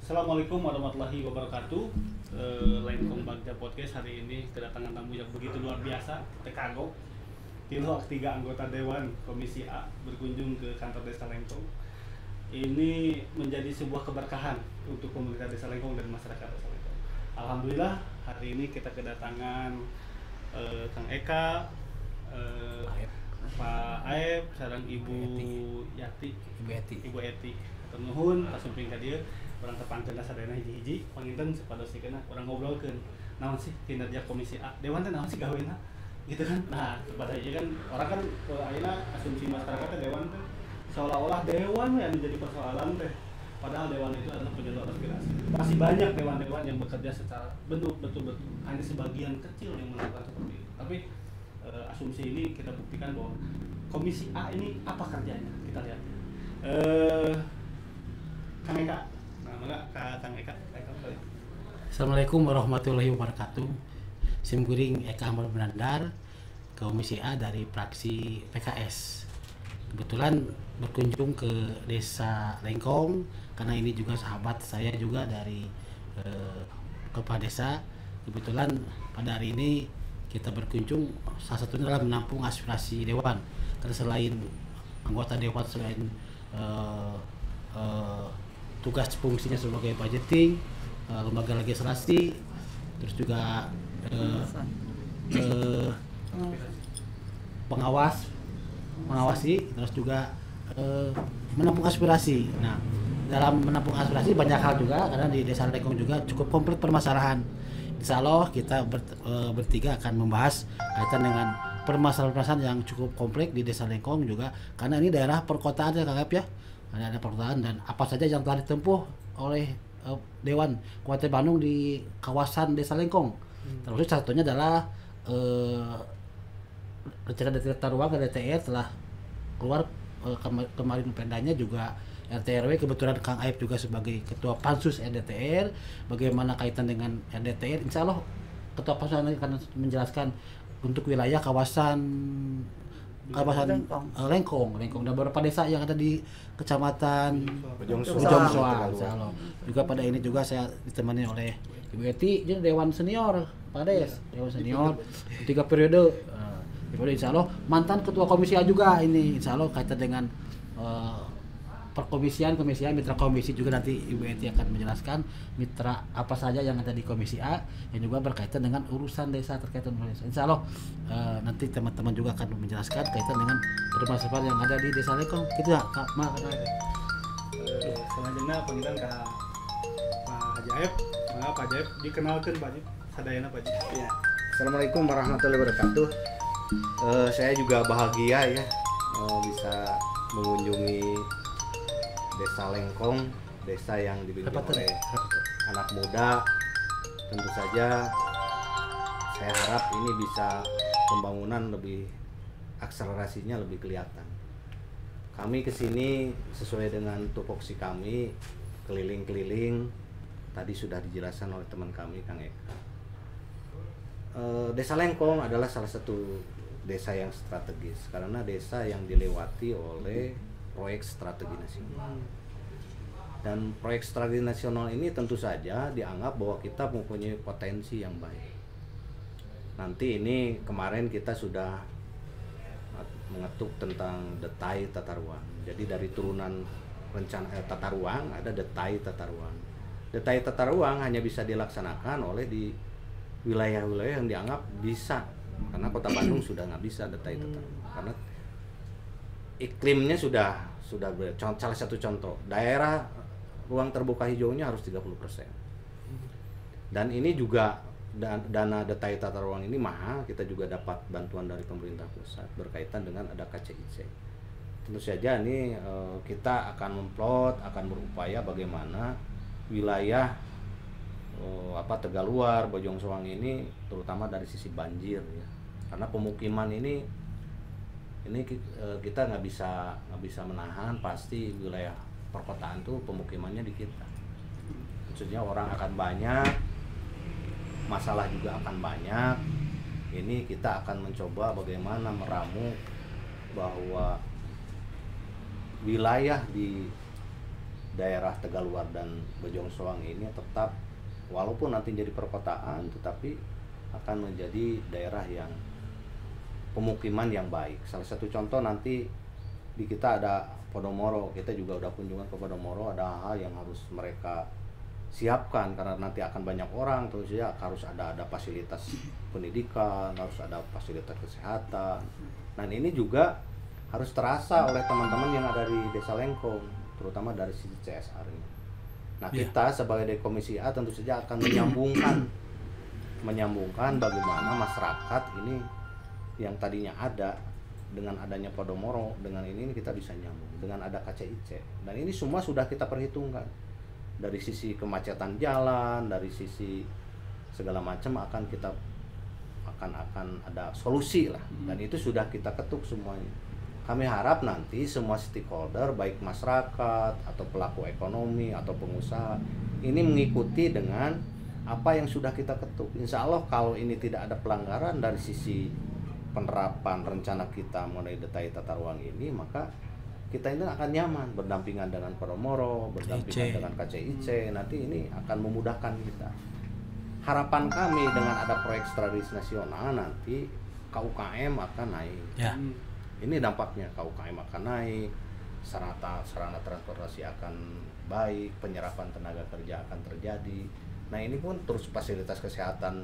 Assalamualaikum warahmatullahi wabarakatuh. Lengkong Bagja Podcast hari ini kedatangan tamu yang begitu luar biasa. Tekago, Tilo 3 anggota Dewan Komisi A berkunjung ke kantor Desa Lengkong. Ini menjadi sebuah keberkahan untuk pemerintah Desa Lengkong dan masyarakat Desa Lengkong. Alhamdulillah hari ini kita kedatangan Kang Eka, Pak Aep, sareng Ibu Yati, Ibu Eti. Nuhun pasumping ka dieu urang tepangkeun sadayana hiji-hiji panginten sapadosikeun urang ngobrolkeun naon sih kinerja Komisi A Dewan teh naon sih gawena gitu kan. Nah pada ieu kan orang kan ayeuna asumsi masyarakat Dewan teh seolah-olah Dewan yang menjadi persoalan teh, padahal Dewan itu adalah penyalur aspirasi. Masih banyak dewan-dewan yang bekerja secara betul-betul hanya sebagian kecil yang melakukan seperti itu. Tapi asumsi ini kita buktikan bahwa Komisi A ini apa kerjanya, kita lihat. Kang Eka, Kang Eka. Assalamualaikum warahmatullahi wabarakatuh. Simkuring Eka Ahmad Benandar, Komisi A dari fraksi PKS. Kebetulan berkunjung ke Desa Lengkong karena ini juga sahabat saya juga dari Kepala Desa. Kebetulan pada hari ini kita berkunjung salah satunya adalah menampung aspirasi Dewan. Karena selain anggota Dewan, selain tugas fungsinya sebagai budgeting, lembaga legislasi, terus juga mengawasi, terus juga menampung aspirasi. Nah, dalam menampung aspirasi banyak hal juga, karena di Desa Lengkong juga cukup kompleks permasalahan. Insya Allah kita bertiga akan membahas kaitan dengan permasalahan-permasalahan yang cukup kompleks di Desa Lengkong juga, karena ini daerah perkotaan ya Kang Ep ya. Ada perkotaan dan apa saja yang telah ditempuh oleh Dewan Kabupaten Bandung di kawasan Desa Lengkong. Terus satunya adalah rencana tata ruang DTR telah keluar kemarin pendanya juga RT/RW. Kebetulan Kang Aep juga sebagai Ketua Pansus RDTR. Bagaimana kaitan dengan RDTR? Insya Allah Ketua Pansus akan menjelaskan untuk wilayah kawasan Lengkong dan beberapa desa yang ada di Kecamatan Bojong Soang. Juga pada ini juga saya ditemani oleh Ibu Eti, jadi Dewan Senior, Pak Des, Dewan Senior 3 periode. Insya Allah mantan Ketua Komisi A juga ini, insya Allah kaitan dengan perkomisian, mitra komisi juga nanti Ibu Eti akan menjelaskan mitra apa saja yang ada di Komisi A yang juga berkaitan dengan urusan desa terkait dengan desa. Insya Allah nanti teman-teman juga akan menjelaskan kaitan dengan permasalahan yang ada di Desa Lengkong. Gitu ya, Kak. Selanjutnya panggilan ke Pak Haji Aep. Pak Haji Aep dikenalkan Pak Haji, sadayana Pak Haji. Ya. Assalamualaikum warahmatullahi wabarakatuh. Saya juga bahagia ya bisa mengunjungi Desa Lengkong, desa yang dipimpin oleh anak muda. Tentu saja saya harap ini bisa pembangunan lebih akselerasinya lebih kelihatan. Kami kesini sesuai dengan tupoksi kami, keliling-keliling. Tadi sudah dijelaskan oleh teman kami Kang Eka. Desa Lengkong adalah salah satu desa yang strategis karena desa yang dilewati oleh proyek strategi nasional. Dan proyek strategi nasional ini tentu saja dianggap bahwa kita mempunyai potensi yang baik. Nanti ini kemarin kita sudah mengetuk tentang detail tata ruang. Jadi dari turunan rencana tata ruang ada detail tata ruang. Detail tata ruang hanya bisa dilaksanakan oleh di wilayah-wilayah yang dianggap bisa, karena Kota Bandung sudah nggak bisa detail tata ruang karena iklimnya sudah salah satu contoh daerah ruang terbuka hijaunya harus 30%. Dan ini juga dana detail tata ruang ini mahal, kita juga dapat bantuan dari pemerintah pusat berkaitan dengan ada KCIC. Tentu saja ini kita akan memplot, akan berupaya bagaimana wilayah Tegaluar, Bojong Soang ini terutama dari sisi banjir ya. Karena pemukiman ini kita nggak bisa menahan, pasti wilayah perkotaan tuh pemukimannya di kita. Maksudnya orang akan banyak, masalah juga akan banyak. Ini kita akan mencoba bagaimana meramu bahwa wilayah di daerah Tegaluar dan Bojong Soang ini tetap walaupun nanti jadi perkotaan tetapi akan menjadi daerah yang pemukiman yang baik. Salah satu contoh nanti di kita ada Podomoro, kita juga udah kunjungan ke Podomoro, ada hal yang harus mereka siapkan karena nanti akan banyak orang, terus ya harus ada fasilitas pendidikan, harus ada fasilitas kesehatan. Nah ini juga harus terasa oleh teman-teman yang ada di Desa Lengkong, terutama dari sisi CSR ini. Nah kita sebagai dari Komisi A tentu saja akan menyambungkan bagaimana masyarakat ini yang tadinya ada dengan adanya Podomoro, dengan ini kita bisa nyambung dengan ada KCIC, dan ini semua sudah kita perhitungkan dari sisi kemacetan jalan, dari sisi segala macam akan ada solusi lah, dan itu sudah kita ketuk semuanya. Kami harap nanti semua stakeholder baik masyarakat atau pelaku ekonomi atau pengusaha ini mengikuti dengan apa yang sudah kita ketuk. Insya Allah kalau ini tidak ada pelanggaran dari sisi penerapan rencana kita mengenai detail tata ruang ini, maka kita ini akan nyaman berdampingan dengan Podomoro, berdampingan dengan KCIC. Nanti ini akan memudahkan kita. Harapan kami dengan ada proyek strategis nasional nanti KUKM akan naik. Ya. Ini dampaknya KUKM akan naik, sarana transportasi akan baik, penyerapan tenaga kerja akan terjadi. Nah ini pun terus fasilitas kesehatan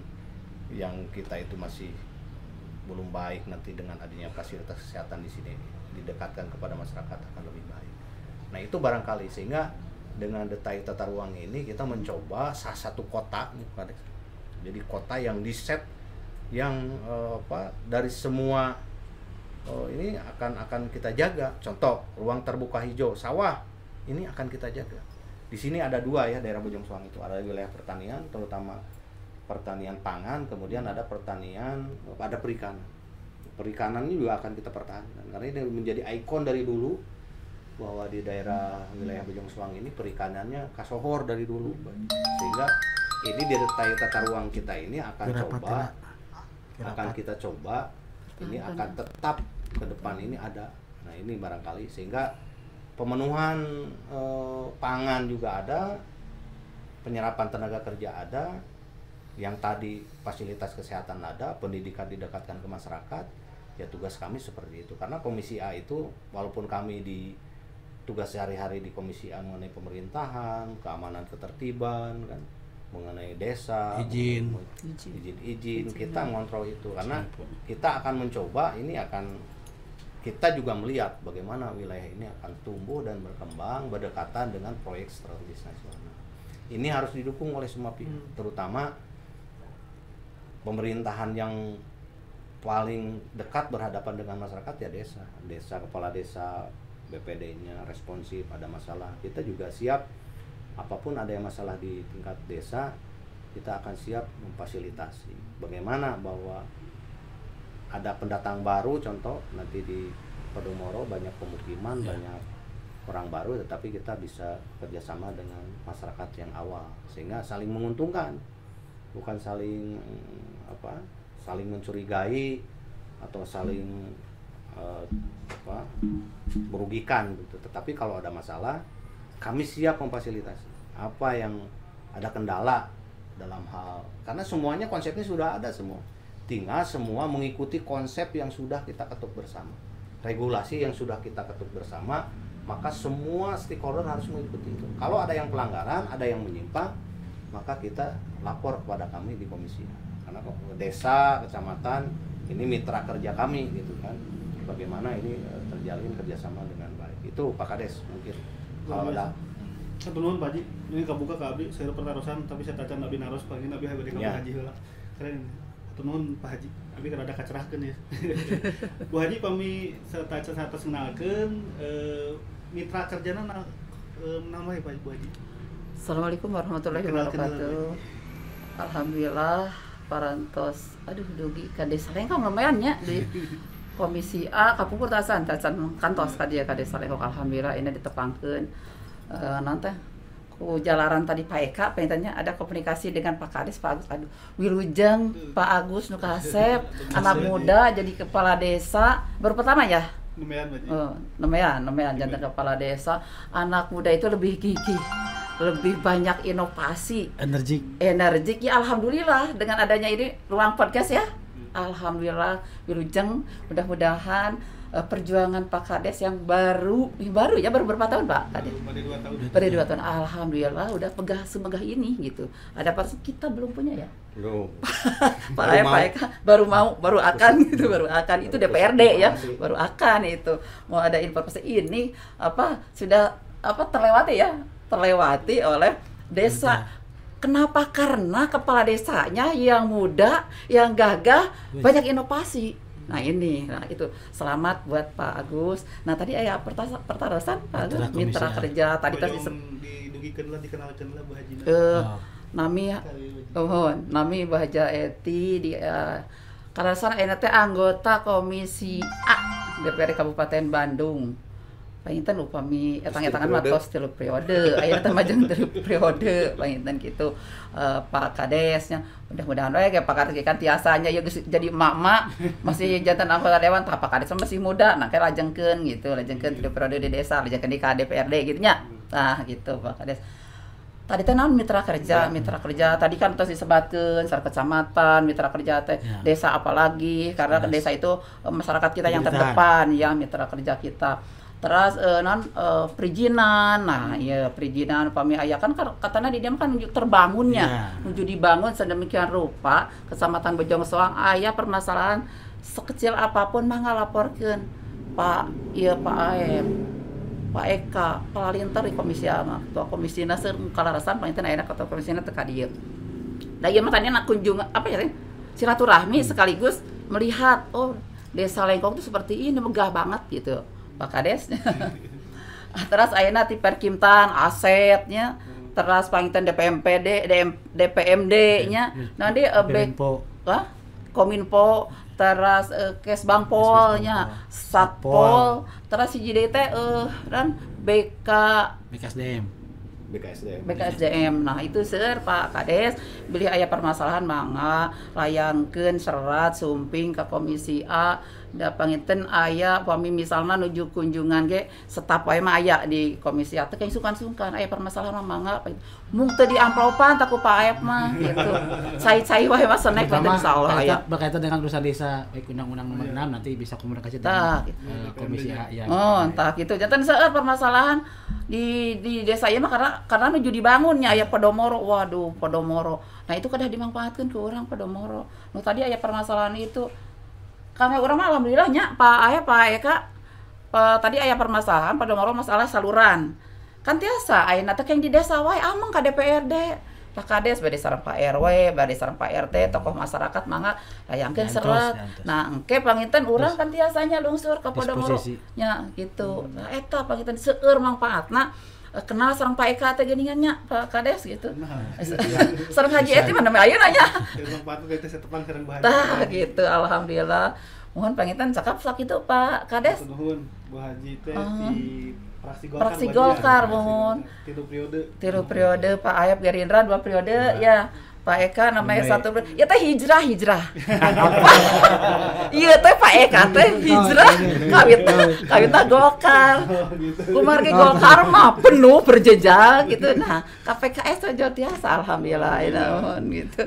yang kita itu masih belum baik, nanti dengan adanya fasilitas kesehatan di sini didekatkan kepada masyarakat akan lebih baik. Nah itu barangkali sehingga dengan detail tata ruang ini kita mencoba salah satu kota nih Pak Des. Jadi kota yang di set yang dari semua ini akan kita jaga. Contoh ruang terbuka hijau sawah ini akan kita jaga. Di sini ada dua ya daerah Bojong Soang itu, ada wilayah pertanian terutama pertanian pangan, kemudian ada pertanian, ada perikanan. Perikanan ini juga akan kita pertahankan karena ini menjadi ikon dari dulu bahwa di daerah wilayah Bojong Soang ini perikanannya kasohor dari dulu, sehingga ini di detail tata ruang kita ini akan kita coba ini akan tetap ke depan ini ada. Nah ini barangkali sehingga pemenuhan pangan juga ada, penyerapan tenaga kerja ada, yang tadi fasilitas kesehatan ada, pendidikan didekatkan ke masyarakat, ya tugas kami seperti itu. Karena Komisi A itu walaupun kami di tugas sehari-hari di Komisi A mengenai pemerintahan, keamanan ketertiban kan, mengenai desa, izin, kita mengontrol itu karena kita akan mencoba ini kita juga melihat bagaimana wilayah ini akan tumbuh dan berkembang berdekatan dengan proyek strategis nasional. Ini harus didukung oleh semua pihak, terutama pemerintahan yang paling dekat berhadapan dengan masyarakat ya desa, kepala desa, BPD-nya responsif, ada masalah kita juga siap, apapun ada yang masalah di tingkat desa kita akan siap memfasilitasi. Bagaimana bahwa ada pendatang baru, contoh nanti di Podomoro banyak pemukiman, banyak orang baru, tetapi kita bisa kerjasama dengan masyarakat yang awal sehingga saling menguntungkan, bukan saling mencurigai atau saling merugikan gitu. Tetapi kalau ada masalah kami siap memfasilitasi. Apa yang ada kendala dalam hal, karena semuanya konsepnya sudah ada semua, tinggal semua mengikuti konsep yang sudah kita ketuk bersama, regulasi yang sudah kita ketuk bersama, maka semua stakeholder harus mengikuti itu. Kalau ada yang pelanggaran, ada yang menyimpang, maka kita lapor kepada kami di Komisi A. Karena desa, kecamatan ini mitra kerja kami gitu kan, bagaimana ini terjalin kerjasama dengan baik. Itu Pak Kades mungkin kalau ada Kebetulan Pak Haji, ini kebuka ke Abdi, saya pertarusan tapi saya tacan Nabi Naros pagi Nabi Habib Haji heula. Keren. Kebetulan Pak Haji, Abi kada kacerahkeun ya. Bu Haji pami tacan satos ngenalkeun mitra kerjana nama ya Pak Bu Haji. Assalamualaikum warahmatullahi wabarakatuh. Alhamdulillah parantos dugi ka Desa Lengkong lumayan nya di Komisi A kapungkur tacan kantos ka dia ka Desa Lengkong. Alhamdulillah ini ditepangkeun nanti ku jalaran tadi Pak Eka pengennya ada komunikasi dengan Pak Kades, Pak Agus, Wilujeng, Pak Agus Nukasep, anak muda jadi kepala desa baru pertama ya Nemean jantan kepala desa. Anak muda itu lebih gigih, lebih banyak inovasi, energik ya. Alhamdulillah dengan adanya ini ruang podcast ya, alhamdulillah wilujeng. Mudah-mudahan perjuangan Pak Kades yang baru ya, baru berapa tahun Pak Kades? Baru 2 tahun. Alhamdulillah udah semegah ini gitu. Ada pas kita belum punya ya. Belum. Pak Eka baru akan gitu, baru akan itu DPRD ya, baru akan itu mau ada informasi ini sudah terlewati oleh desa. Kenapa? Karena kepala desanya yang muda, yang gagah, banyak inovasi. Nah itu selamat buat Pak Agus. Nah tadi pertarasan Pak Agus mitra kerja tadi dikenalkan lah Bu Haji. Nami Bahaja Eti karena sana teh anggota Komisi A DPRD Kabupaten Bandung. Panginten upami etang-etangan matos 3 periode, aya teh majeng 3 periode panginten gitu. Pak Kadesnya mudah-mudahan we Pak Kades kan tiasanya ya jadi emak-emak masih jantan anggota dewan, Pak Kades masih muda, nah kayak lajengkeun 3 periode di desa, lajengkeun di KDPRD gitu nya. Nah gitu Pak Kades. Tadi teh naon mitra kerja tadi kan terus disebatkeun sareng kecamatan mitra kerja teh desa apalagi karena desa itu masyarakat kita yang terdepan ya mitra kerja kita. Terus perizinan, perizinan upami aya kan katanya di dia kan menuju terbangunnya, menuju dibangun sedemikian rupa Kecamatan Bojong Soang aya permasalahan sekecil apapun mah ngalaporkeun Pak Eka palalintar di komisi ketua komisina kalarasan panginten aya ketua komisina teu ka dieu. Da ieu mah tadi kunjungan silaturahmi sekaligus melihat desa Lengkong itu seperti ini megah banget gitu. Pak Kades. Terus ayeuna ti Perkimtan asetnya, terus panginten DPMD-nya. Nanti Kominfo, terus Kesbangpolnya, Satpol, terus hiji deui teh dan BKSDM. Nah, itu seueur Pak Kades beli aya permasalahan mangga layangkeun serat sumping ke Komisi A. Da panginten aya pami misalna nuju kunjungan ge staf wae mah aya di Komisi A teh kayak sungkan-sungkan aya permasalahan mangga mung teu diamplopan tak ku Pak Aep mah gitu. Cai-cai wae mah senek panten insyaallah aya. Berkaitan dengan urusan desa Undang-Undang Nomor 6 nanti bisa komunikasi dengan Komisi A ya. Entah gitu. Janten seueur permasalahan di desa ieu mah karena nuju dibangunnya aya Podomoro. Waduh, Podomoro. Nah, itu kedah dimanfaatkeun ku urang Podomoro. Nu tadi aya permasalahan itu karena urang mah alhamdulillah nya Pak Eka tadi aya permasalahan Podomoro masalah saluran. Kan tiasa ayeuna teh yang di desa wae ameng ka DPRD. Pak Kades bade sareng Pak RW, bade sareng Pak RT, tokoh masyarakat mangga layangkeun serat. Nah, engke panginten urang kan tiasanya lungsur ka Podomoro nya gitu. Nah, eta panginten seueur manfaatna kenal sareng Pak Eka teh geuningan nya Pak Kades gitu. Sareng Haji Eti mana mah ayeuna nya. Tah gitu alhamdulillah. Mohon panginten cakap sakitu Pak Kades. Nuhun Bu Haji teh di Fraksi Golkar mohon. 3 periode Pak Aep Gerindra 2 periode ya. Pak Eka namanya 1 periode. Ya teh hijrah. Iya teh Pak Eka teh hijrah. Kawitna Golkar. Kumar ge Golkar mah penuh berjejak gitu. Nah, KPKS aja tiasa alhamdulillah gitu.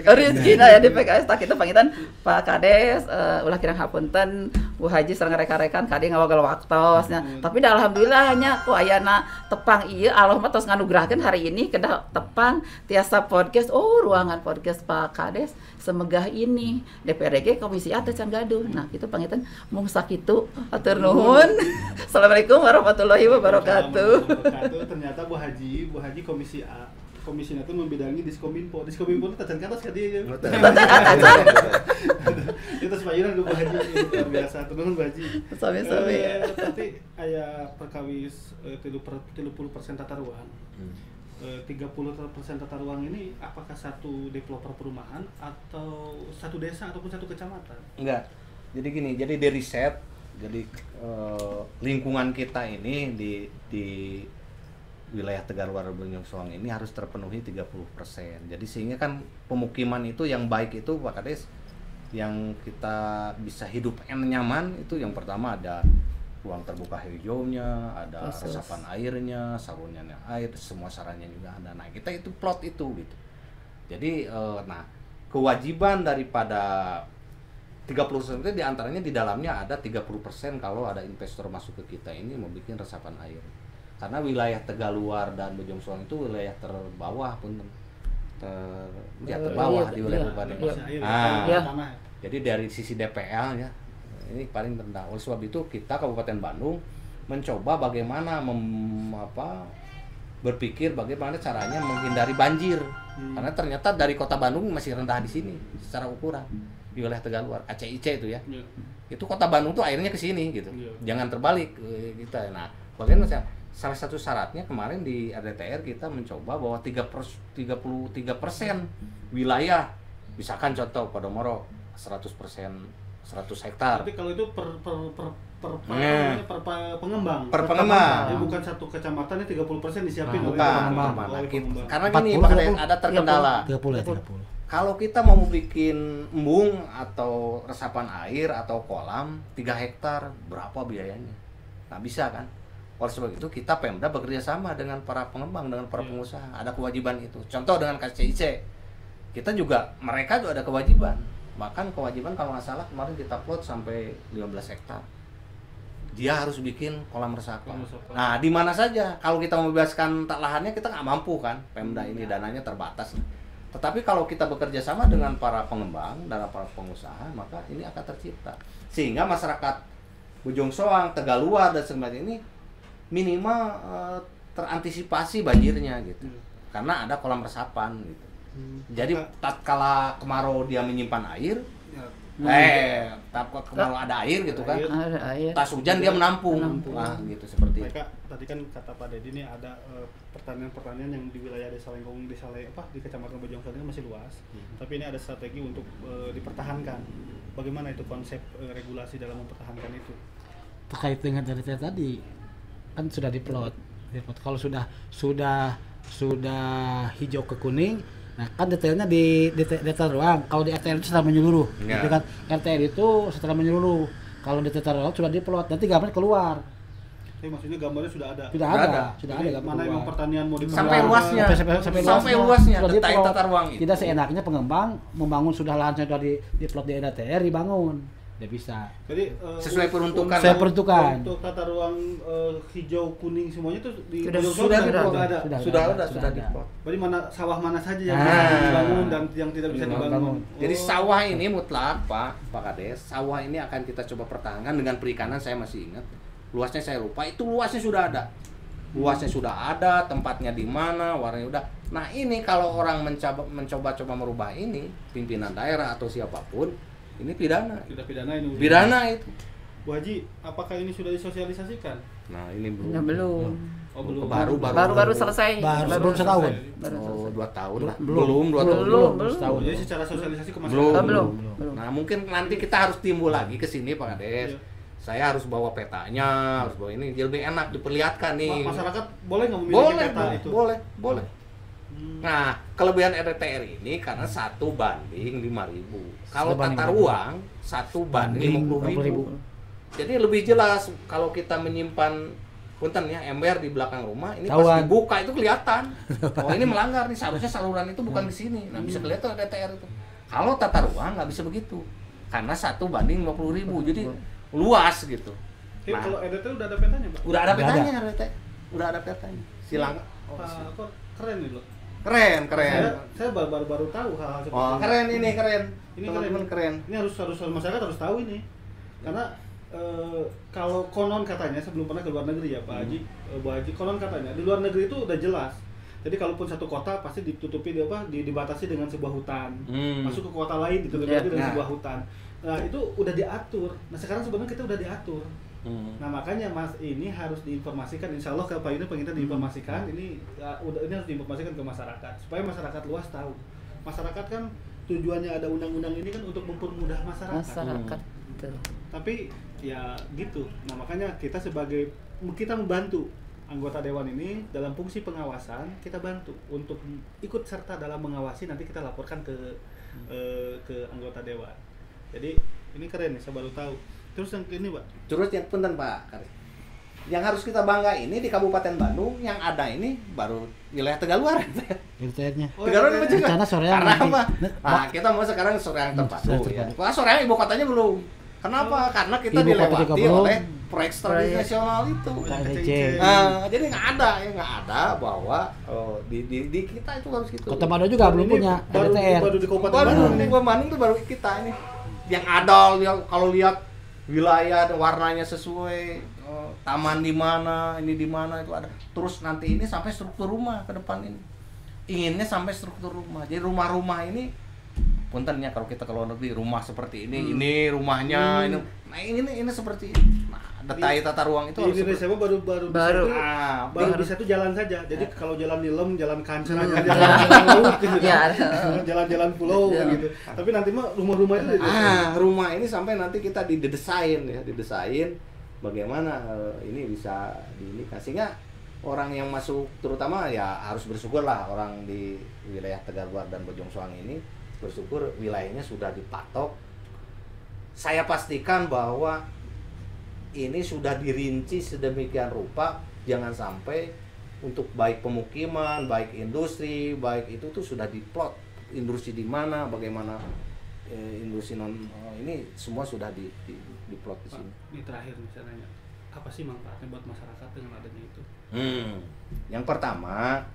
Rezekina ya di PKS tak kitu pangitan Pak Kades ulah kirang hapunten Bu Haji sareng rekan-rekan kadi ngawagal waktosnya. Tapi da alhamdulillah nya ku ayana tepang ieu Allah mah tos nganugrahkeun hari ini kedah tepang tiasa podcast. Ruangan podcast Pak Kades semegah ini DPRD Komisi A teh can gaduh. Nah, kitu pangitan mung sakitu atur nuhun. Assalamualaikum warahmatullahi wabarakatuh. Ternyata Bu Haji Komisi A. Komisinya itu membidangi Diskominfo itu tacan katos ka dieu. Itu supayeunan Bu Haji luar biasa. Nuhun Bu Haji. Sami-sami. Tapi aya perkawis 30% tata ruang. 30% tata ruang ini apakah satu developer perumahan atau satu desa ataupun satu kecamatan? Enggak. Jadi gini, jadi dari riset, jadi lingkungan kita ini di wilayah Tegaluar Bojong Soang ini harus terpenuhi 30%. Jadi sehingga kan pemukiman itu yang baik itu Pak Kades yang kita bisa hidup nyaman itu yang pertama ada ruang terbuka hijaunya, ada resapan airnya, saluran air, semua sarannya juga ada. Nah kita itu plot itu gitu. Jadi nah kewajiban daripada 30% itu diantaranya di dalamnya ada 30% kalau ada investor masuk ke kita ini membuat resapan air. Karena wilayah Tegaluar dan Bojong Soang itu wilayah terbawah pun terbawah di wilayah kabupaten. Jadi dari sisi DPL ya ini paling rendah. Oleh sebab itu kita Kabupaten Bandung mencoba bagaimana berpikir bagaimana caranya menghindari banjir. Karena ternyata dari kota Bandung masih rendah di sini secara ukuran di wilayah Tegaluar, ACIC itu ya. Itu kota Bandung tuh airnya ke sini gitu. Jangan terbalik kita. Nah, bagaimana salah satu syaratnya kemarin di RDTR kita mencoba bahwa 33% wilayah, misalkan contoh Podomoro 100% 100 hektar. Tapi kalau itu per pengembang. Per pengembang. Jadi bukan satu kecamatan ini 30% disiapin oleh pengembang. Karena gini ada terkendala. 30. Kalau kita mau bikin embung atau resapan air atau kolam 3 hektar berapa biayanya? Nggak bisa kan? Oleh sebab itu kita Pemda bekerja sama dengan para pengembang, dengan para pengusaha. Ada kewajiban itu. Contoh dengan KCIC. Kita juga, mereka juga ada kewajiban. Bahkan kewajiban kalau nggak salah kemarin kita plot sampai 15 hektar. Dia harus bikin kolam resapan. Nah, di mana saja kalau kita membebaskan lahannya kita nggak mampu kan, Pemda ini dananya terbatas. Tetapi kalau kita bekerja sama dengan para pengembang dan para pengusaha, maka ini akan tercipta. Sehingga masyarakat Bojong Soang, Tegaluar dan sebagainya ini minimal terantisipasi banjirnya gitu. Karena ada kolam resapan gitu. Jadi tatkala kemarau dia menyimpan air, kalau ada air gitu kan, tas hujan dia menampung. Nah, gitu seperti itu. Tadi kan kata Pak Dedi ini ada pertanian-pertanian yang di wilayah Desa Lenggong, di Kecamatan Bojong Soang ini masih luas. Tapi ini ada strategi untuk dipertahankan. Bagaimana itu konsep regulasi dalam mempertahankan itu? Terkait dengan tadi kan sudah diplot. Kalau sudah hijau ke kuning. Nah kan detailnya di detail ruang. Kalau di RTL itu secara menyeluruh, gitu kan? RTL itu secara menyeluruh. Kalau di detail ruang sudah diplot, nanti gambarnya keluar. Tapi maksudnya gambarnya sudah ada. Sudah ada gambar. Mana yang pertanian mau dibangun? Sampai luasnya. Sampai luasnya detail tata ruang itu. Tidak seenaknya pengembang membangun sudah lahannya sudah diplot di RTL dibangun. Dia bisa. Jadi sesuai peruntukan. Untuk tata ruang hijau kuning semuanya itu sudah diplot. Berarti sawah mana saja yang bisa dibangun dan yang tidak bisa dibangun. Jadi sawah ini mutlak Pak Kades, sawah ini akan kita coba pertahankan dengan perikanan. Saya masih ingat luasnya saya lupa, itu luasnya sudah ada. Luasnya sudah ada, tempatnya di mana, warnanya udah. Nah ini kalau orang mencoba merubah ini, pimpinan daerah atau siapapun, ini pidana. Pidana itu. Bu Haji, apakah ini sudah disosialisasikan? Nah ini belum. Ya, belum. Oh belum. Baru selesai. Baru setahun. 2 tahun lah. Belum. Setahun. Jadi secara sosialisasi ke masyarakat belum. Nah mungkin nanti kita harus timbul lagi ke sini Pak Kades. Saya harus bawa petanya, harus bawa ini, jadi lebih enak diperlihatkan nih. Masyarakat boleh nggak memiliki peta itu? Boleh. Nah, kelebihan RDTR ini karena 1 banding 5.000. Kalau tata ruang 1 banding 50.000. Jadi lebih jelas kalau kita menyimpan punten ya ember di belakang rumah ini pas dibuka itu kelihatan. Oh ini melanggar nih, seharusnya saluran itu bukan di sini. Nah, bisa kelihatan RDTR itu. Kalau tata ruang nggak bisa begitu. Karena 1 banding 50.000. Jadi luas gitu. Nah, kalau RDTR udah ada petanya, Pak? Udah ada petanya RDTR. Udah ada petanya. Silang. Keren nih loh. Keren. Saya baru tahu hal-hal seperti ini. Keren. Ini keren. Ini harus masyarakat harus tahu ini. Karena kalau konon katanya sebelum pernah ke luar negeri ya Pak Haji, Bu Haji, konon katanya di luar negeri itu udah jelas. Jadi kalaupun satu kota pasti ditutupi dibatasi dengan sebuah hutan. Masuk ke kota lain ditutupi dengan sebuah hutan. Nah, itu udah diatur. Nah, sekarang sebenarnya kita udah diatur. Nah, makanya Mas ini harus diinformasikan. Insya Allah Pak ini pengen diinformasikan. Ini harus diinformasikan ke masyarakat supaya masyarakat luas tahu. Masyarakat kan tujuannya ada undang-undang ini kan untuk mempermudah masyarakat. Tapi ya gitu. Nah, makanya kita membantu anggota dewan ini dalam fungsi pengawasan, kita bantu untuk ikut serta dalam mengawasi, nanti kita laporkan ke anggota dewan. Jadi ini keren nih, saya baru tahu. Terus yang ini Pak, Terus yang punten Pak Karis, yang harus kita bangga ini di Kabupaten Bandung yang ada ini baru wilayah Tegaluar. RT-nya. Tegaluar ini juga. Rencana soreang Karena nanti. apa? Nah, kita mau sekarang Soreang terpadu ya. Wah, Soreang ibu kotanya belum. Kenapa? Karena kita Ibu kota juga dilewati belum. oleh proyek strategis nasional itu. KDC. Jadi nggak ada bahwa di kita itu harus gitu. Kota Bandung juga belum punya RTR. baru di Kabupaten Bandung, Bandung. ini Bandung tuh baru kita ini. Yang ada kalau lihat wilayah warnanya sesuai, taman di mana, ini di mana itu ada. Terus nanti ini sampai struktur rumah ke depan ini. Inginnya sampai struktur rumah. Jadi rumah-rumah ini puntennya kalau kita ke luar negeri rumah seperti ini rumahnya ini. Nah, ini seperti ini. Nah, detail tata ruang itu Di harus Indonesia mah baru Baru. baru baru bisa tuh jalan saja. Jadi kalau jalan di Lem, jalan Kancil aja, jalan laut gitu. Ya. Jalan-jalan pulau Ya. gitu. Tapi nanti mah rumah-rumah itu rumah ini sampai nanti kita didesain bagaimana ini bisa diinikan sehingga orang yang masuk terutama ya harus bersyukurlah orang di wilayah Tegaluar dan Bojong Soang ini bersyukur wilayahnya sudah dipatok. Saya pastikan bahwa ini sudah dirinci sedemikian rupa, jangan sampai untuk baik pemukiman, baik industri, baik itu tuh sudah diplot industri di mana, bagaimana industri ini semua sudah diplot di sini. Ini terakhir nih saya nanya, apa sih manfaatnya buat masyarakat dengan adanya itu? Yang pertama,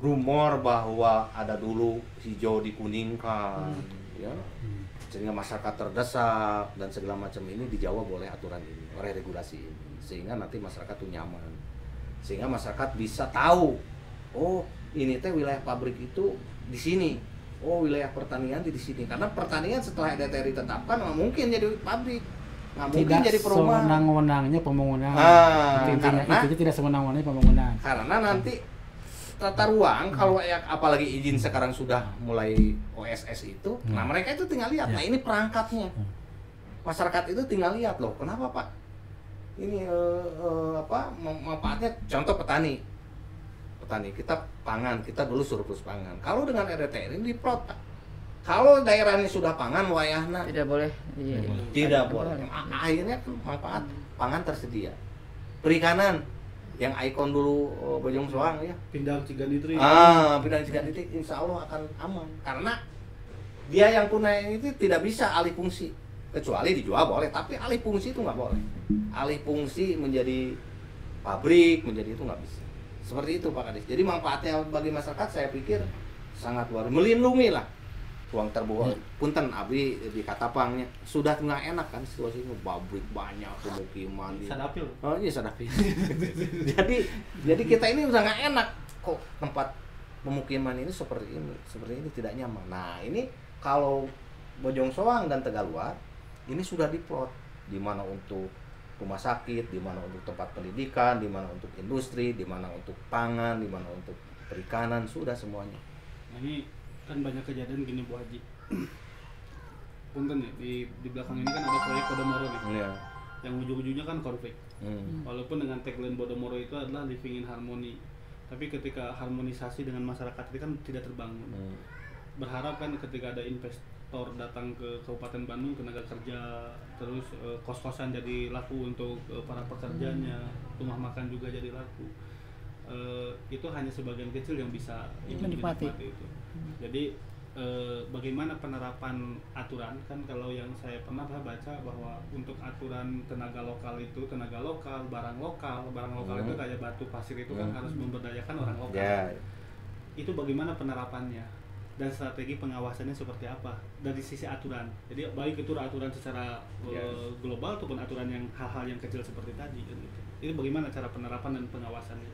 rumor bahwa ada dulu hijau dikuningkan, ya, sehingga masyarakat terdesak dan segala macam ini dijawab oleh aturan ini, oleh regulasi ini, sehingga nanti masyarakat tuh nyaman, sehingga masyarakat bisa tahu, oh ini teh wilayah pabrik itu di sini, oh wilayah pertanian di sini, karena pertanian setelah EDTR ditetapkan nggak mungkin jadi pabrik, nggak mungkin Tidak jadi perumahan. sewenang-wenangnya pembangunan. Karena Itu tidak sewenang-wenangnya pembangunan. Karena nanti tata ruang kalau ya apalagi izin sekarang sudah mulai OSS itu, nah mereka itu tinggal lihat. Nah ini perangkatnya, masyarakat itu tinggal lihat loh. Kenapa Pak? Ini manfaatnya. Contoh petani kita pangan, kita dulu surplus pangan. Kalau dengan RDTR ini diplot Pak. Kalau daerahnya sudah pangan, wayahna Tidak boleh. tidak boleh. Akhirnya manfaat pangan tersedia. Perikanan yang ikon dulu Bojong Soang ya. Pindang Ciganitri. Pindang Ciganitri insya Allah akan aman. Karena dia yang punya itu tidak bisa alih fungsi. Kecuali dijual boleh, tapi alih fungsi itu nggak boleh. Alih fungsi menjadi pabrik, menjadi itu nggak bisa. Seperti itu Pak Kadis. Jadi manfaatnya bagi masyarakat saya pikir sangat luar biasa. Melindungi lah. Uang terbuang, punten abdi di Katapangnya sudah nggak enak kan situasinya, pabrik banyak, pemukiman di Sadapil. Oh iya Sadapil. jadi kita ini udah nggak enak kok tempat pemukiman ini seperti ini tidak nyaman. Nah ini kalau Bojong Soang dan Tegaluar ini sudah diplot di mana untuk rumah sakit, di mana untuk tempat pendidikan, di mana untuk industri, di mana untuk pangan, di mana untuk perikanan, sudah semuanya. Nah, ini kan banyak kejadian gini Bu Haji. Punten nih di belakang ini kan ada proyek Podomoro nih. Iya. Yang ujung-ujungnya kan konflik. Walaupun dengan tagline Podomoro itu adalah living in harmony. Tapi ketika harmonisasi dengan masyarakat itu kan tidak terbangun. Berharap kan ketika ada investor datang ke Kabupaten Bandung, tenaga kerja, terus kos-kosan jadi laku untuk para pekerjanya, rumah makan juga jadi laku. Itu hanya sebagian kecil yang bisa menikmati itu. Jadi bagaimana penerapan aturan, kan kalau yang saya pernah baca bahwa untuk aturan tenaga lokal, barang lokal itu kayak batu pasir itu kan harus memberdayakan orang lokal. Yeah. Itu bagaimana penerapannya dan strategi pengawasannya seperti apa dari sisi aturan. Jadi baik itu aturan secara global ataupun aturan yang hal-hal yang kecil seperti tadi kan gitu. Ini bagaimana cara penerapan dan pengawasannya?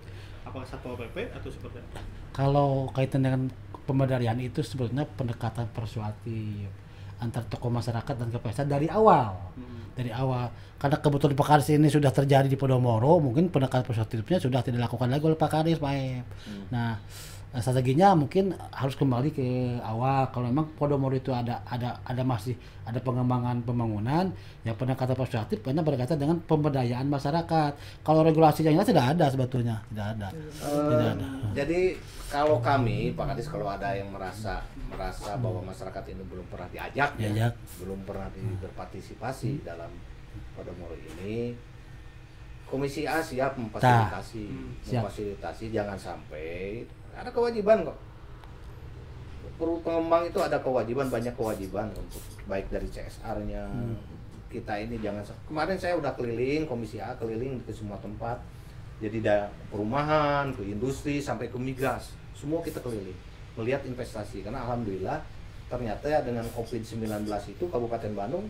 Apakah Satpol PP atau seperti apa? Kalau kaitan dengan pemberdayaan itu sebetulnya pendekatan persuasif antar tokoh masyarakat dan kepala dari awal. Dari awal, karena kebetulan Pak Kadis ini sudah terjadi di Podomoro, mungkin pendekatan persuasifnya sudah tidak dilakukan lagi oleh Pak Kadis, Pak Ep. Nah, strateginya mungkin harus kembali ke awal. Kalau memang Podomoro itu masih ada pengembangan pembangunan yang pendekatan positif karena berkaitan dengan pemberdayaan masyarakat. Kalau regulasi yang jelas tidak ada sebetulnya, tidak ada. Jadi kalau kami Pak Kadis, kalau ada yang merasa bahwa masyarakat ini belum pernah diajak. Belum pernah berpartisipasi dalam Podomoro ini, Komisi A siap memfasilitasi, jangan sampai ada kewajiban kok. Pengembang itu ada kewajiban, banyak kewajiban untuk baik dari CSR-nya. Kita ini jangan, kemarin saya udah keliling, Komisi A keliling ke semua tempat. Jadi dari perumahan, ke industri, sampai ke migas, semua kita keliling melihat investasi. Karena alhamdulillah ternyata ya dengan COVID-19 itu Kabupaten Bandung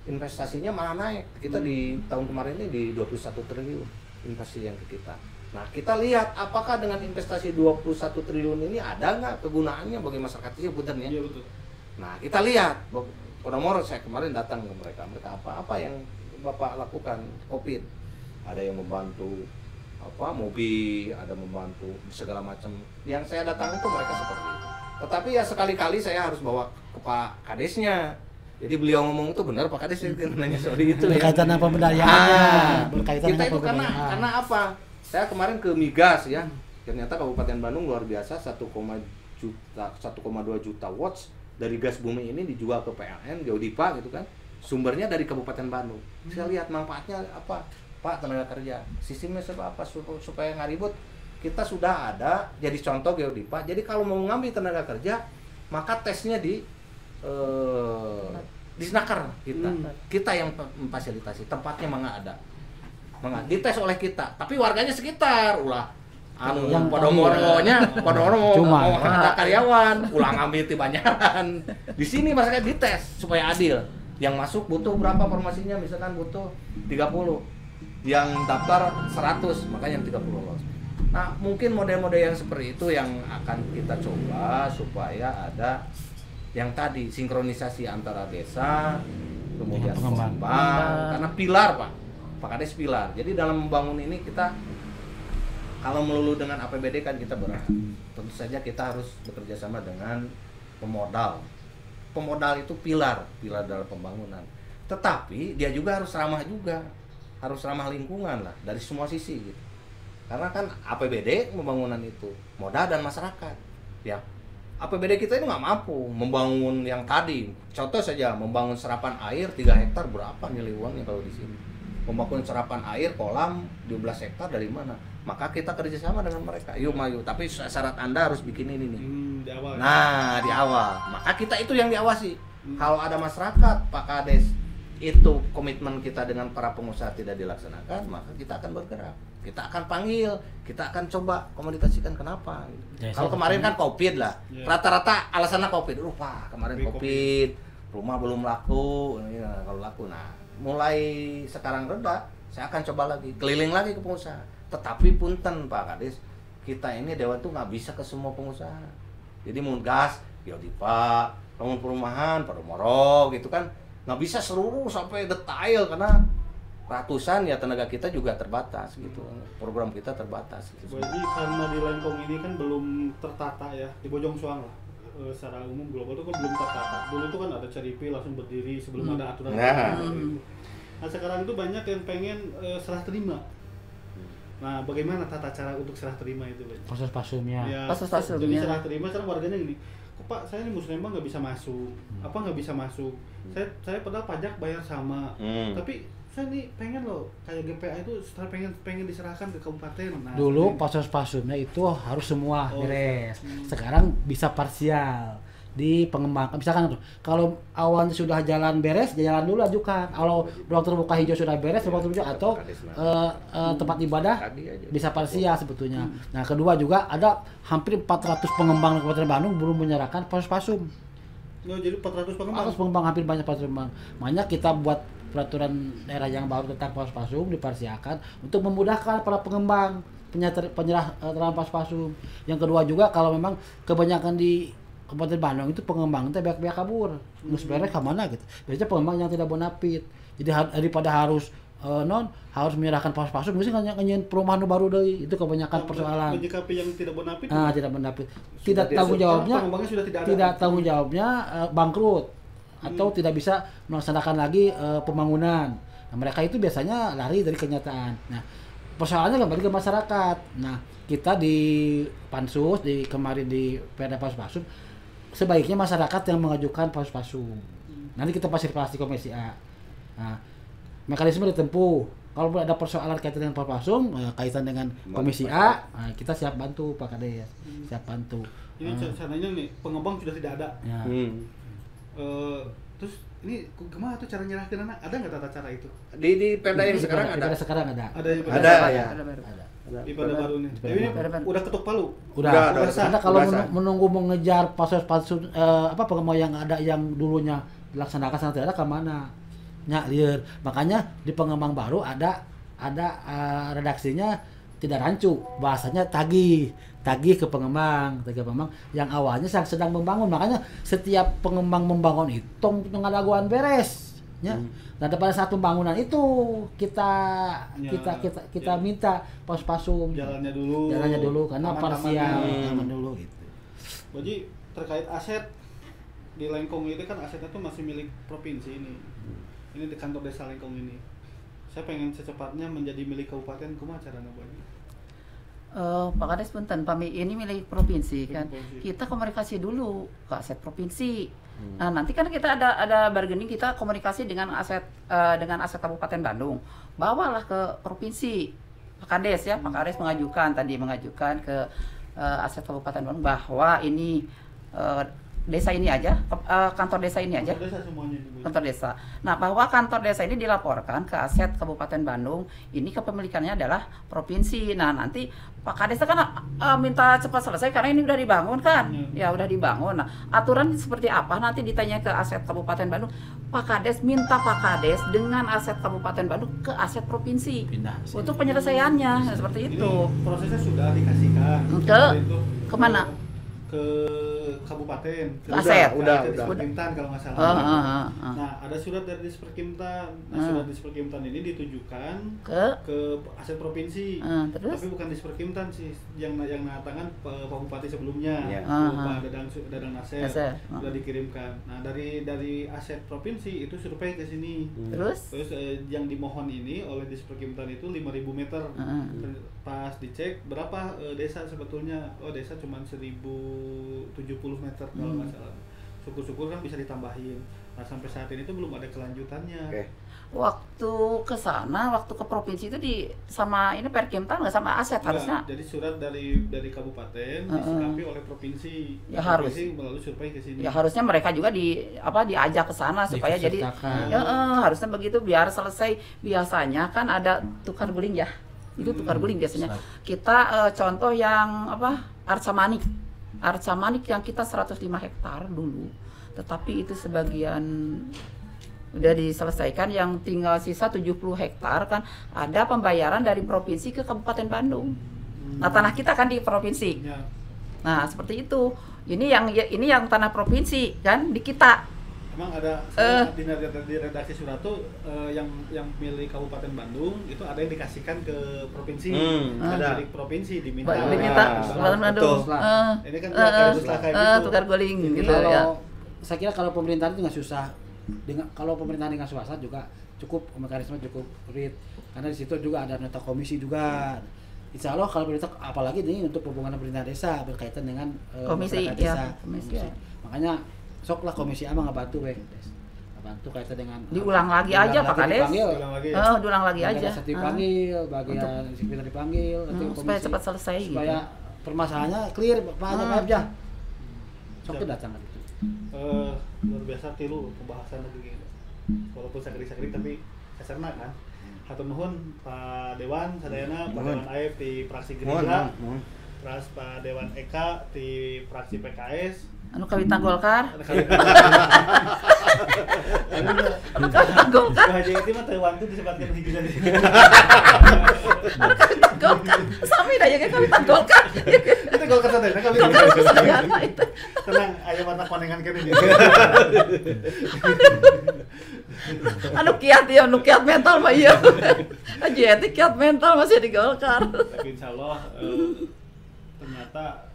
investasinya malah naik. Kita di tahun kemarin ini di 21 triliun investasi yang ke kita. Nah, kita lihat apakah dengan investasi 21 triliun ini ada nggak kegunaannya bagi masyarakat itu, benar ya? Iya, betul. Nah, kita lihat Podomoro, saya kemarin datang ke mereka apa yang Bapak lakukan COVID. Ada yang membantu mobil, ada membantu segala macam. Yang saya datang itu mereka seperti itu. Tetapi ya sekali-kali saya harus bawa ke Pak Kadesnya. Jadi beliau ngomong itu benar, Pak Kades nanya soal itu berkaitan dengan pemberdayaannya. Kita itu karena apa? Saya kemarin ke migas ya, ternyata Kabupaten Bandung luar biasa, 1,2 juta watts dari gas bumi ini dijual ke PLN, Geodipa gitu kan. Sumbernya dari Kabupaten Bandung. Saya lihat manfaatnya apa? Pak, tenaga kerja. Sistemnya apa? Supaya nggak ribut. Kita sudah ada, jadi contoh Geodipa. Jadi kalau mau ngambil tenaga kerja, maka tesnya di Snaker kita yang memfasilitasi, tempatnya nggak ada, dites oleh kita, tapi warganya sekitar yang Podomoro mau ada karyawan ulang ambil di Banyaran. Di sini masyarakat dites supaya adil. Yang masuk butuh berapa formasinya, misalkan butuh 30, yang daftar 100, makanya yang 30 lolos. Nah, mungkin model-model yang seperti itu yang akan kita coba supaya ada yang tadi sinkronisasi antara desa, kemudian pengembang, karena pilar Pak Kades pilar. Jadi dalam membangun ini kita kalau melulu dengan APBD kan kita berat. Tentu saja kita harus bekerja sama dengan pemodal. Pemodal itu pilar dalam pembangunan. Tetapi dia juga harus ramah lingkungan lah dari semua sisi gitu. Karena kan APBD pembangunan itu modal dan masyarakat, ya. APBD kita ini nggak mampu membangun yang tadi. Contoh saja, membangun serapan air 3 hektar berapa nilai uangnya kalau di sini? Membangun serapan air kolam 12 hektar dari mana? Maka kita kerjasama dengan mereka. Yuk mayu, tapi syarat Anda harus bikin ini nih. Di awal. Nah, di awal. Maka kita itu yang diawasi. Kalau ada masyarakat, Pak Kades, itu komitmen kita dengan para pengusaha tidak dilaksanakan, maka kita akan bergerak. Kita akan panggil, kita akan coba komunikasikan kenapa. Kalau kemarin kan COVID lah, rata-rata alasannya COVID. Pak, kemarin COVID, rumah belum laku, kalau laku. Nah, mulai sekarang reda, saya akan coba lagi, keliling lagi ke pengusaha. Tetapi punten Pak Kades, kita ini Dewan tuh nggak bisa ke semua pengusaha. Jadi mau gas, Geodipa, bangun perumahan, Podomoro gitu kan, nggak bisa seluruh sampai detail karena ratusan ya tenaga kita juga terbatas gitu, program kita terbatas gitu. Jadi karena di Lengkong ini kan belum tertata ya, di Bojong Soang lah, secara umum global itu kan belum tertata. Dulu itu kan ada Ceripi langsung berdiri sebelum ada aturan. Nah sekarang itu banyak yang pengen serah terima. Nah bagaimana tata cara untuk serah terima itu? Proses pasumnya. Ya, jadi serah terima sekarang warganya gini, kok Pak saya ini Muslimah nggak bisa masuk, apa nggak bisa masuk? Saya padahal pajak bayar sama, tapi saya nih pengen loh kayak GPA itu setelah pengen diserahkan ke kabupaten. Nah, dulu proses pasumnya itu harus semua beres. Sekarang bisa parsial di pengembang. Misalkan kalau awalnya sudah jalan beres, jalan dulu ajukan. Kalau ruang terbuka hijau sudah beres, ruang terbuka atau tempat ibadah bisa parsial sebetulnya. Nah, kedua juga ada hampir 400 pengembang di Kabupaten Bandung belum menyerahkan proses pasum. Oh, jadi 400 pengembang. 400 pengembang hampir banyak pengembang. Makanya kita buat peraturan daerah yang baru tentang proses pasum diparsialkan untuk memudahkan para pengembang penyerahan proses pasum. Yang kedua juga kalau memang kebanyakan di Kabupaten Bandung itu pengembang itu banyak kabur, sebenarnya ke mana gitu. Biasanya pengembang yang tidak bonafit. Jadi daripada harus non harus menyerahkan pas-pasuk mesti nganyeun perumahan nu baru deui. Itu kebanyakan persoalan. Menyikapi yang tidak bonafit. Tidak bonafit. Tidak tanggung jawabnya. Tidak tanggung jawabnya bangkrut atau tidak bisa melaksanakan lagi pembangunan. Nah, mereka itu biasanya lari dari kenyataan. Nah, persoalannya kembali ke masyarakat. Nah, kita di Pansus kemarin di Perda Pas-Pasuk sebaiknya masyarakat yang mengajukan Pas-Pasuk. Nanti kita fasilitasi Komisi A. Nah, mekanisme ditempuh. Kalau ada persoalan kaitan dengan Pas-Pasuk, kaitan dengan Komisi A, nah, kita siap bantu Pak Kades, siap bantu. Ini caranya nih, pengembang sudah tidak ada. Ya. Terus ini kemana tuh cara nyerahkan anak? Ada nggak tata cara itu? Di Perda yang sekarang ada. Sekarang ada. Ada ya. Di Perda baru nih. Tapi ini udah ketuk palu. Udah. Karena kalau menunggu mengejar pasus pengembang yang ada yang dulunya dilaksanakan sangat tidak ada kemana? Lieur. Makanya di pengembang baru ada redaksinya tidak rancu, bahasanya tagih ke pengembang yang awalnya sedang membangun. Makanya setiap pengembang membangun itu pengadaguan beres ya. Dan pada saat pembangunan itu kita minta pas-pasum jalannya dulu karena parsial aman dulu gitu. Jadi terkait aset di Lengkong itu kan asetnya tuh masih milik provinsi ini. Ini di kantor desa Lengkong ini. Saya pengen secepatnya menjadi milik kabupaten, kumaha caranya Bu? Pak Kades punten, ini milik provinsi kan. Kita komunikasi dulu ke aset provinsi. Nah, nanti kan kita ada bargaining, kita komunikasi dengan aset Kabupaten Bandung. Bawalah ke provinsi. Pak Kades ya, Pak Kades mengajukan ke aset Kabupaten Bandung bahwa ini desa ini aja, kantor desa ini aja. Kantor desa. Nah, bahwa kantor desa ini dilaporkan ke aset Kabupaten Bandung, ini kepemilikannya adalah provinsi. Nah, nanti Pak Kades kan minta cepat selesai karena ini udah dibangun kan. Ya, udah dibangun. Nah, aturan seperti apa nanti ditanya ke aset Kabupaten Bandung. Pak Kades minta Pak Kades dengan aset Kabupaten Bandung ke aset provinsi. Pindah. Untuk penyelesaiannya seperti itu. Ini prosesnya sudah dikasihkan. Kemana? Ke kabupaten, aset udah Disperkimtan kalau nggak salah. Nah, ada surat dari Disperkimtan. Nah, surat Disperkimtan ini ditujukan ke aset provinsi. Tapi bukan Disperkimtan sih, yang tangan Pak Bupati sebelumnya, Pak Dadang Nasir sudah dikirimkan. Nah, dari aset provinsi itu survei ke sini. Terus yang dimohon ini oleh Disperkimtan itu 5.000 meter. Pas dicek berapa desa sebetulnya? Oh, desa cuma 1.070 meter kalau nggak salah. Syukur-syukur kan bisa ditambahin. Nah, sampai saat ini tuh belum ada kelanjutannya. Waktu ke sana, waktu ke provinsi itu sama ini Perkimtan nggak sama aset harusnya. Jadi surat dari kabupaten disikapi oleh provinsi. Ya harus. Provinsi melalui survei ke sini. Ya harusnya mereka juga diajak ke sana supaya jadi harusnya begitu biar selesai. Biasanya kan ada tukar guling ya. Itu tukar guling biasanya. Kita contoh yang Arca Manik yang kita 105 hektar dulu, tetapi itu sebagian udah diselesaikan, yang tinggal sisa 70 hektar kan ada pembayaran dari provinsi ke Kabupaten Bandung. Nah, tanah kita kan di provinsi. Nah, seperti itu. Ini yang tanah provinsi kan di kita. Emang ada di redaksi surat tuh yang milik Kabupaten Bandung itu ada yang dikasihkan ke provinsi, ada milik provinsi diminta Kabupaten Bandung. Ini kan kayak tukar guling gitu ya. Saya kira kalau pemerintahan itu nggak susah. Kalau pemerintahan dengan swasta juga cukup, mekanisme cukup rit, karena di situ juga ada nota komisi juga. Insya Allah kalau pemerintah, apalagi ini untuk hubungan pemerintah desa berkaitan dengan komisi desa. Makanya sok lah Komisi A ngebantu ngebantu kaitan dengan diulang lagi aja Pak Kades. Diulang lagi aja. Dipanggil, bagian kita dipanggil, supaya cepat selesai. Supaya permasalahannya clear, Pak aja. Sok datang gitu. Luar biasa tilu pembahasan lagi. Walaupun sakit tapi kasarna kan. Hatur nuhun Pak Dewan sadayana, Pak Dewan AF di fraksi Gerindra. Terus Pak Dewan Eka di fraksi PKS. Anu kawita Golkar. Golkar. Haji itu mah Taiwan tuh disebutkan hiji dari. Golkar. Sami dah yang kami tan Golkar. Itu Golkar sadayana kami. Golkar sadayana itu. Tenang, aya warna konengan kene dia. Anu kiat ya, anu kiat mental mah ieu. Aji etik kiat mental masih di Golkar. Tapi insyaallah ternyata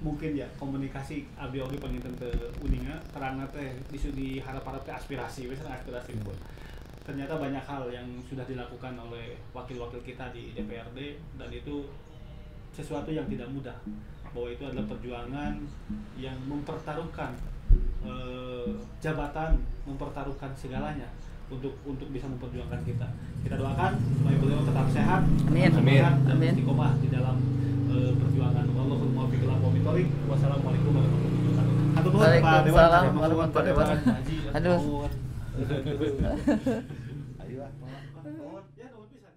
mungkin ya komunikasi abdi oge panginten teu uninga karena teh diharap-harap teh aspirasi pun. Ternyata banyak hal yang sudah dilakukan oleh wakil-wakil kita di DPRD dan itu sesuatu yang tidak mudah, bahwa itu adalah perjuangan yang mempertaruhkan jabatan, mempertaruhkan segalanya untuk bisa memperjuangkan kita. Kita doakan supaya beliau tetap sehat, Amin. istiqomah di dalam perjuangan. Wallahul muwaffiq ila aqwamit thoriq. Wassalamualaikum warahmatullahi wabarakatuh. Waalaikumsalam warahmatullahi wabarakatuh. Aduh. Ayo, Ya, nuhun pisan.